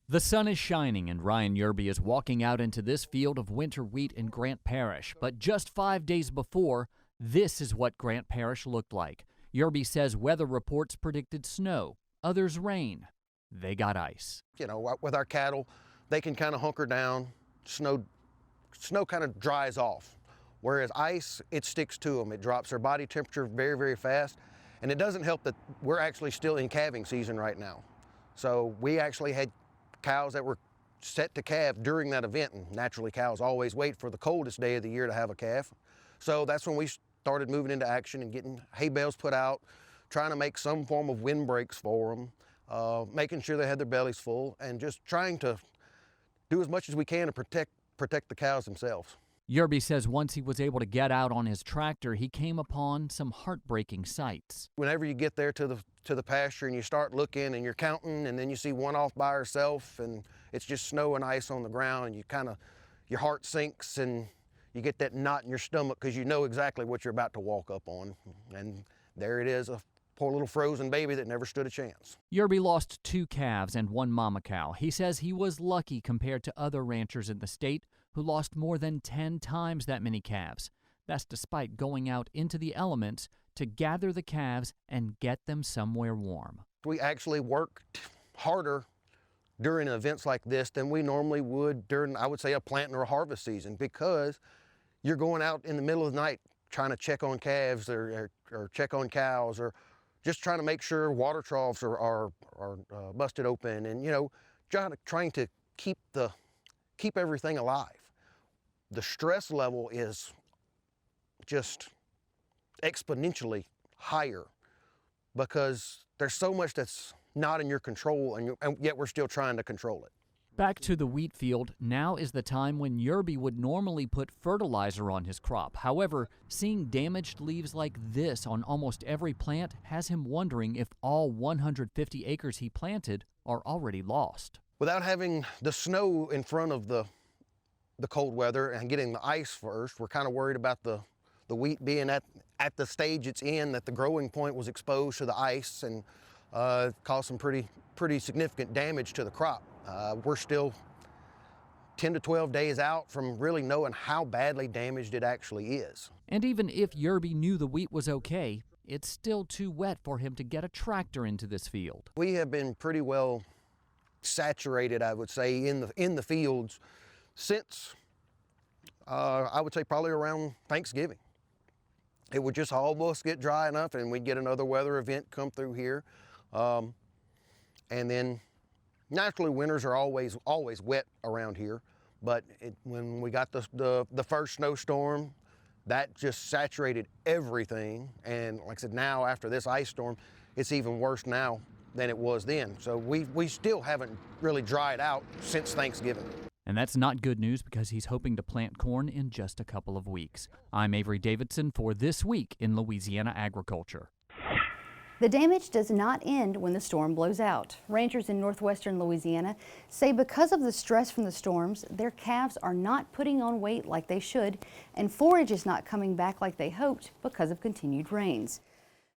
The sun is shining and Ryan Yerby is walking out into this field of winter wheat in Grant Parish. But just 5 days before, this is what Grant Parish looked like. Yerby says weather reports predicted snow, others rain. They got ice. You know, with our cattle, they can kind of hunker down. Snow kind of dries off. Whereas ice, it sticks to them. It drops their body temperature very, very fast. And it doesn't help that we're actually still in calving season right now. So we actually had cows that were set to calve during that event, and naturally cows always wait for the coldest day of the year to have a calf. So that's when we started moving into action and getting hay bales put out, trying to make some form of windbreaks for them, making sure they had their bellies full, and just trying to do as much as we can to protect the cows themselves. Yerby says once he was able to get out on his tractor, he came upon some heartbreaking sights. Whenever you get there to the pasture and you start looking and you're counting, and then you see one off by herself and it's just snow and ice on the ground, and your heart sinks and you get that knot in your stomach because you know exactly what you're about to walk up on. And there it is, a poor little frozen baby that never stood a chance. Yerby lost 2 calves and 1 mama cow. He says he was lucky compared to other ranchers in the state who lost more than 10 times that many calves. That's despite going out into the elements to gather the calves and get them somewhere warm. We actually worked harder during events like this than we normally would during, I would say, a planting or a harvest season, because you're going out in the middle of the night trying to check on calves or check on cows, or just trying to make sure water troughs are busted open, and, you know, trying to keep everything alive. The stress level is just exponentially higher because there's so much that's not in your control, and yet we're still trying to control it. Back to the wheat field, now is the time when Yerby would normally put fertilizer on his crop. However, seeing damaged leaves like this on almost every plant has him wondering if all 150 acres he planted are already lost. Without having the snow in front of the cold weather and getting the ice first, we're kind of worried about the wheat being at the stage it's in, that the growing point was exposed to the ice and caused some pretty significant damage to the crop. We're still 10 to 12 days out from really knowing how badly damaged it actually is. And even if Yerby knew the wheat was okay, it's still too wet for him to get a tractor into this field. We have been pretty well saturated, I would say, in the fields since I would say probably around Thanksgiving. It would just almost get dry enough and we'd get another weather event come through here. And then naturally winters are always wet around here, but when we got the first snowstorm, that just saturated everything. And like I said, now after this ice storm, it's even worse now than it was then. So we still haven't really dried out since Thanksgiving. And that's not good news because he's hoping to plant corn in just a couple of weeks. I'm Avery Davidson for This Week in Louisiana Agriculture. The damage does not end when the storm blows out. Ranchers in northwestern Louisiana say because of the stress from the storms, their calves are not putting on weight like they should, and forage is not coming back like they hoped because of continued rains.